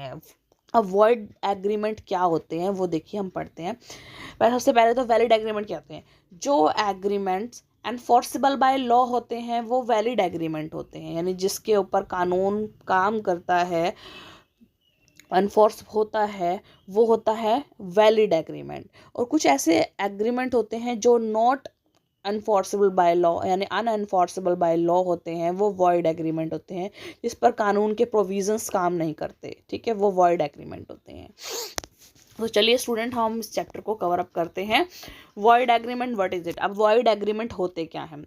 हैं। अब void agreement क्या होते हैं वो देखिए हम पढ़ते हैं। सबसे पहले तो वैलिड एग्रीमेंट क्या होते हैं। जो एग्रीमेंट्स एनफोर्सेबल बाय लॉ होते हैं वो वैलिड एग्रीमेंट होते हैं, यानी जिसके ऊपर कानून काम करता है, एनफोर्स होता है, वो होता है वैलिड एग्रीमेंट। और कुछ ऐसे एग्रीमेंट होते हैं जो नॉट अनफोर्सेबल बाय लॉ यानी अनएनफोर्सेबल बाय लॉ होते हैं, वो वॉइड एग्रीमेंट होते हैं, जिस पर कानून के प्रोविजंस काम नहीं करते, ठीक है, वो वॉइड एग्रीमेंट होते हैं। तो चलिए स्टूडेंट हम इस चैप्टर को कवर अप करते हैं। Void agreement what is it. अब वॉइड एग्रीमेंट होते क्या हैं।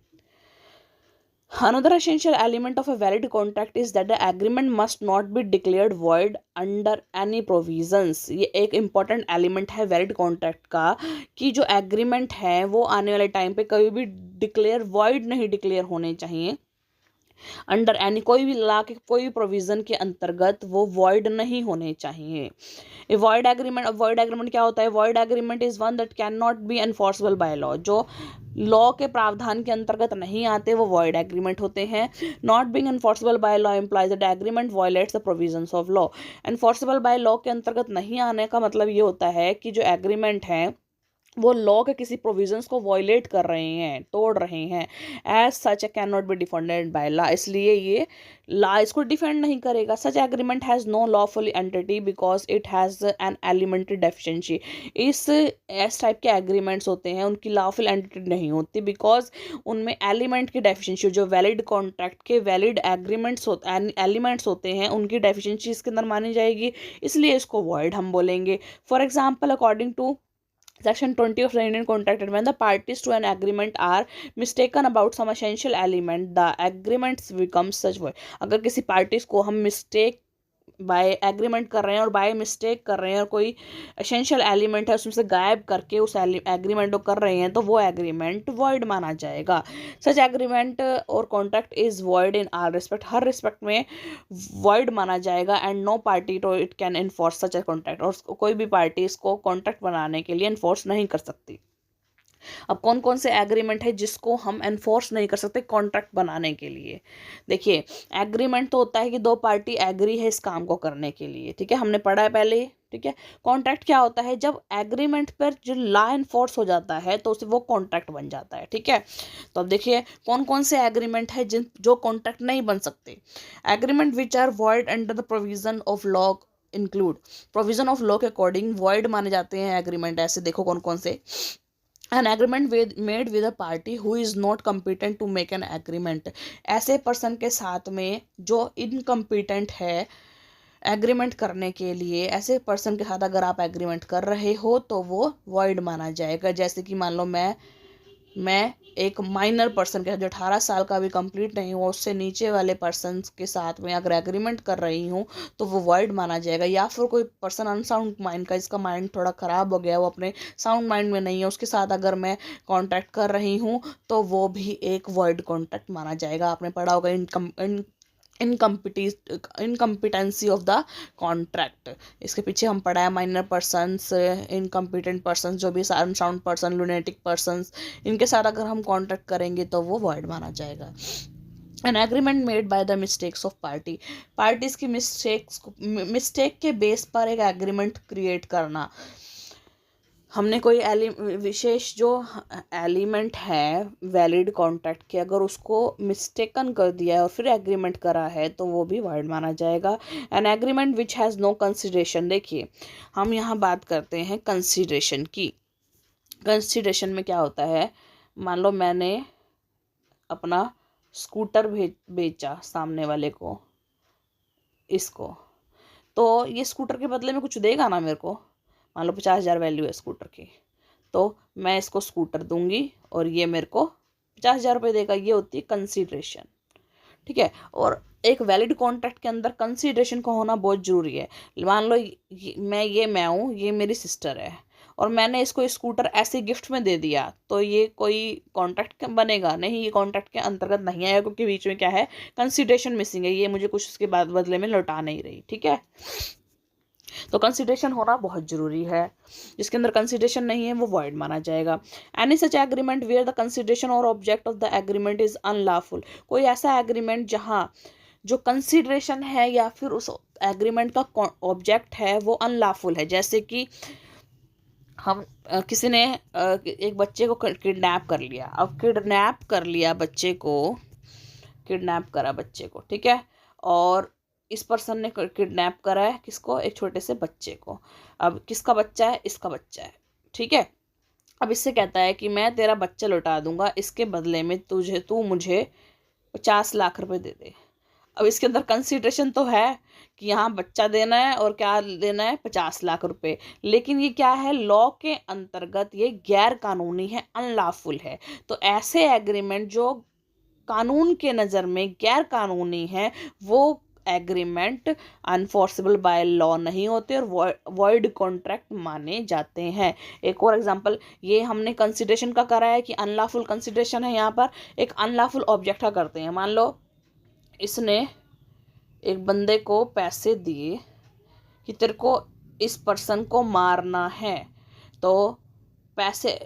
Another essential element of a valid contract is that the agreement must not be declared void under any provisions। ये एक important element है valid contract का कि जो agreement है वो आने वाले टाइम पे कभी भी declare void नहीं declare होने चाहिए। अंडर एनी कोई भी लॉ के कोई भी प्रोविजन के अंतर्गत वो वॉइड नहीं होने चाहिए। ए वॉइड एग्रीमेंट क्या होता है। Void agreement is one that can not B enforceable by law. जो लॉ के प्रावधान के अंतर्गत नहीं आते वो वॉइड एग्रीमेंट होते हैं। Not being enforceable by law implies that agreement violets the provisions of law. Enforceable by law के अंतर्गत नहीं आने का मतलब ये होता है कि जो एग्रीमेंट है वो लॉ के किसी प्रोविजंस को वायलेट कर रहे हैं, तोड़ रहे हैं। As such a can not be defended by law, इसलिए ये लॉ इसको डिफेंड नहीं करेगा। Such agreement has no lawful entity because it has an elementary deficiency. इस टाइप के एग्रीमेंट्स होते हैं उनकी लॉफुल एंटिटी नहीं होती बिकॉज उनमें एलिमेंट की डेफिशिएंसी, जो वैलिड कॉन्ट्रैक्ट के वैलिड एलिमेंट्स होते हैं उनकी डेफिशिएंसी इसके अंदर मानी जाएगी, इसलिए इसको वॉइड हम बोलेंगे। For example according to Section 20 of the Indian Contract Act, when the parties to an agreement are mistaken about some essential element, the agreements becomes such void। अगर किसी पार्टीज को हम मिस्टेक बाय एग्रीमेंट कर रहे हैं और by mistake कर रहे हैं और कोई एसेंशियल एलिमेंट है उसमें से गायब करके उस एग्रीमेंट को कर रहे हैं तो वो एग्रीमेंट वॉइड माना जाएगा। सच एग्रीमेंट और contract is void in all respect, हर रिस्पेक्ट में वॉइड माना जाएगा। And no party to it can enforce such a contract, और कोई भी पार्टी इसको कॉन्ट्रैक्ट बनाने के लिए इन्फोर्स नहीं कर सकती। अब कौन कौन से एग्रीमेंट है जिसको हम एनफोर्स नहीं कर सकते कॉन्ट्रैक्ट बनाने के लिए। देखिए एग्रीमेंट तो होता है कि दो पार्टी एग्री है इस काम को करने के लिए, ठीक है, हमने पढ़ा है पहले ही, ठीक है। कॉन्ट्रैक्ट क्या होता है, जब एग्रीमेंट पर जो लॉ एनफोर्स हो जाता है तो उसे वो कॉन्ट्रैक्ट बन जाता है, ठीक है। तो अब देखिए कौन कौन से एग्रीमेंट है जो कॉन्ट्रैक्ट नहीं बन सकते। Agreement which are void under the provision of law include, provision of law के अकॉर्डिंग वॉइड माने जाते हैं एग्रीमेंट। ऐसे देखो कौन कौन से। An agreement made with a party who is not competent to make an agreement, ऐसे पर्सन के साथ में जो इनकम्पिटेंट है एग्रीमेंट करने के लिए, ऐसे पर्सन के साथ अगर आप एग्रीमेंट कर रहे हो तो वो वॉइड माना जाएगा। जैसे कि मान लो मैं एक माइनर पर्सन के साथ जो 18 साल का भी कंप्लीट नहीं हुआ उससे नीचे वाले पर्सन के साथ में अगर एग्रीमेंट कर रही हूँ तो वो वॉइड माना जाएगा। या फिर कोई पर्सन अनसाउंड माइंड का, जिसका माइंड थोड़ा ख़राब हो गया, वो अपने साउंड माइंड में नहीं है, उसके साथ अगर मैं कॉन्टैक्ट कर रही हूँ तो वो भी एक वॉइड कॉन्टैक्ट माना जाएगा। आपने पढ़ा होगा इनकम्पिटेंसी ऑफ द कॉन्ट्रैक्ट, इसके पीछे हम पढ़ा है माइनर पर्सन्स, इनकम्पिटेंट पर्सन, जो भी अनसाउंड पर्सन, लुनेटिक पर्सन्स, इनके साथ अगर हम कॉन्ट्रैक्ट करेंगे तो वो वॉइड माना जाएगा। An agreement made by the mistakes of parties की मिस्टेक के बेस पर एक एग्रीमेंट क्रिएट करना। हमने कोई विशेष जो एलिमेंट है वैलिड कॉन्ट्रैक्ट के, अगर उसको मिस्टेकन कर दिया है और फिर एग्रीमेंट करा है तो वो भी वॉइड माना जाएगा। An agreement which has no consideration, देखिए हम यहाँ बात करते हैं कंसिडरेशन की। कंसिडरेशन में क्या होता है, मान लो मैंने अपना स्कूटर बेचा सामने वाले को, इसको, तो ये स्कूटर के बदले में कुछ देगा ना मेरे को। मान लो 50,000 वैल्यू है स्कूटर की, तो मैं इसको स्कूटर दूंगी और ये मेरे को 50,000 रुपये देगा। ये होती है कंसीडरेशन, ठीक है। और एक वैलिड कॉन्ट्रैक्ट के अंदर कंसीडरेशन का होना बहुत ज़रूरी है। मान लो मैं हूँ, ये मेरी सिस्टर है और मैंने इसको स्कूटर ऐसे गिफ्ट में दे दिया, तो ये कोई कॉन्ट्रैक्ट बनेगा नहीं, ये कॉन्ट्रैक्ट के अंतर्गत नहीं आएगा, क्योंकि बीच में क्या है, कंसीडरेशन मिसिंग है, ये मुझे कुछ उसके बाद बदले में लौटा नहीं रही, ठीक है। तो कंसिडरेशन होना बहुत जरूरी है, जिसके अंदर कंसिडरेशन नहीं है वो वॉइड माना जाएगा। Any such agreement where the consideration और object of the agreement is unlawful, कोई ऐसा एग्रीमेंट जहां जो कंसिडरेशन है या फिर उस एग्रीमेंट का ऑब्जेक्ट है वो अनलॉफुल है। जैसे कि हम किसी ने एक बच्चे को किडनैप कर लिया। अब किडनैप कर लिया बच्चे को, किडनैप करा बच्चे को, ठीक है, और इस पर्सन ने किडनैप करा है किसको, एक छोटे से बच्चे को। अब किसका बच्चा है, इसका बच्चा है, ठीक है। अब इससे कहता है कि मैं तेरा बच्चा लौटा दूंगा, इसके बदले में तू मुझे 50 लाख रुपए दे दे। अब इसके अंदर कंसिडरेशन तो है कि यहाँ बच्चा देना है और क्या देना है, 50 लाख रुपए। लेकिन ये क्या है, लॉ के अंतर्गत ये गैर कानूनी है, अनलॉफुल है। तो ऐसे एग्रीमेंट जो कानून के नज़र में गैर कानूनी है वो एग्रीमेंट अनफोर्सेबल बाय लॉ नहीं होते और वॉइड कॉन्ट्रैक्ट माने जाते हैं। एक और एग्जांपल, ये हमने कंसिडरेशन का करा है कि अनलॉफुल कंसिडरेशन है, यहाँ पर एक अनलॉफुल ऑब्जेक्ट का करते हैं। मान लो इसने एक बंदे को पैसे दिए कि तेरे को इस पर्सन को मारना है, तो पैसे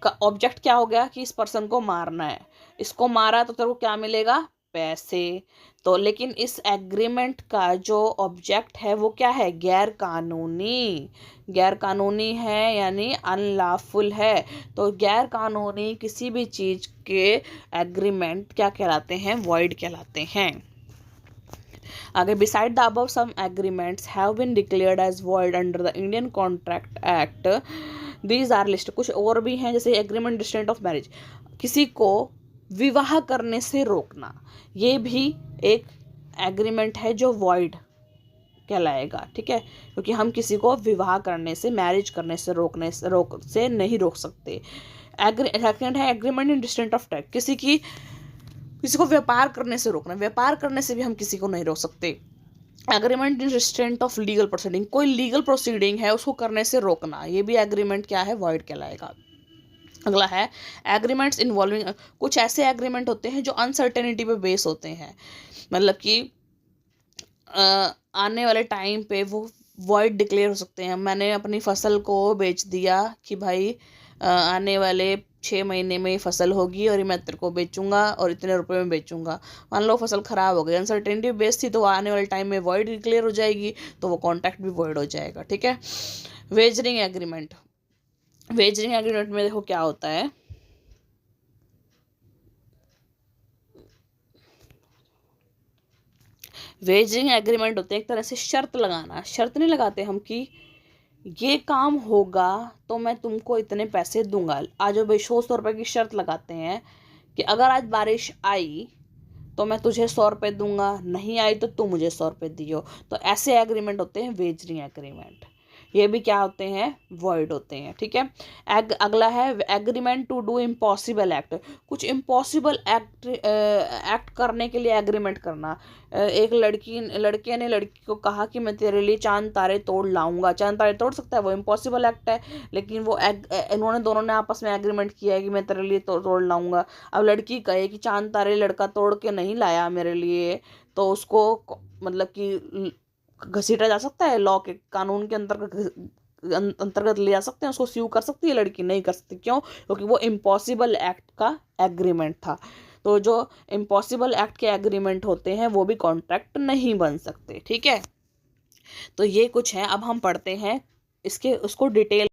का ऑब्जेक्ट क्या हो गया कि इस पर्सन को मारना है, इसको मारा तो तेरे को क्या मिलेगा, पैसे। तो लेकिन इस एग्रीमेंट का जो ऑब्जेक्ट है वो क्या है, गैर कानूनी, गैर कानूनी है यानी अनलॉफुल है। तो गैर कानूनी किसी भी चीज़ के एग्रीमेंट क्या कहलाते हैं, वॉइड कहलाते हैं। आगे, beside the above some agreements have been declared as void under the Indian Contract Act, these are list. कुछ और भी हैं, जैसे एग्रीमेंट डिस्टेंट ऑफ मैरिज, किसी को विवाह करने से रोकना, ये भी एक एग्रीमेंट है जो वॉइड कहलाएगा, ठीक है, क्योंकि हम किसी को विवाह करने से, मैरिज करने से रोक से नहीं रोक सकते। सेकंड है agreement in distant of tax, किसी को व्यापार करने से रोकना, व्यापार करने से भी हम किसी को नहीं रोक सकते। Agreement in restraint of legal proceeding, कोई लीगल प्रोसीडिंग है उसको करने से रोकना, ये भी एग्रीमेंट क्या है, वॉइड कहलाएगा। अगला है एग्रीमेंट्स इन्वॉल्विंग, कुछ ऐसे एग्रीमेंट होते हैं जो अनसर्टेनिटी पे बेस होते हैं, मतलब कि आने वाले टाइम पे वो वॉइड डिक्लेयर हो सकते हैं। मैंने अपनी फसल को बेच दिया कि भाई आने वाले 6 महीने में फसल होगी और मैं तेरे को बेचूंगा और इतने रुपए में बेचूंगा। मान लो फसल खराब हो गई, अनसर्टेनिटी बेस थी, तो आने वाले टाइम में वॉइड डिक्लेयर हो जाएगी, तो वो कॉन्ट्रैक्ट भी वॉइड हो जाएगा, ठीक है। वेजरिंग एग्रीमेंट, वेजरिंग एग्रीमेंट में देखो क्या होता है, वेजरिंग एग्रीमेंट होते हैं एक तरह से शर्त लगाना। शर्त नहीं लगाते हम कि ये काम होगा तो मैं तुमको इतने पैसे दूंगा। आज भाई 100 रुपए की शर्त लगाते हैं कि अगर आज बारिश आई तो मैं तुझे 100 रुपये दूंगा, नहीं आई तो तू मुझे 100 रुपये दियो। तो ऐसे एग्रीमेंट होते हैं वेजरिंग एग्रीमेंट, ये भी क्या होते हैं, वॉइड होते हैं, ठीक है। अगला है agreement to do impossible act, कुछ इम्पॉसिबल एक्ट करने के लिए एग्रीमेंट करना। एक लड़के ने लड़की को कहा कि मैं तेरे लिए चांद तारे तोड़ लाऊंगा, चांद तारे तोड़ सकता है, वो इम्पॉसिबल एक्ट है, लेकिन वो इन्होंने दोनों ने आपस में एग्रीमेंट किया है कि मैं तेरे लिए तोड़ लाऊंगा। अब लड़की कहे कि चांद तारे लड़का तोड़ के नहीं लाया मेरे लिए, तो उसको मतलब कि घसीटा जा सकता है, लॉ के कानून के अंतर्गत ले जा सकते हैं, उसको स्यू कर सकती है लड़की, नहीं कर सकती। क्यों, क्योंकि वो इम्पॉसिबल एक्ट का एग्रीमेंट था। तो जो इम्पॉसिबल एक्ट के एग्रीमेंट होते हैं वो भी कॉन्ट्रैक्ट नहीं बन सकते, ठीक है। तो ये कुछ है, अब हम पढ़ते हैं इसके उसको डिटेल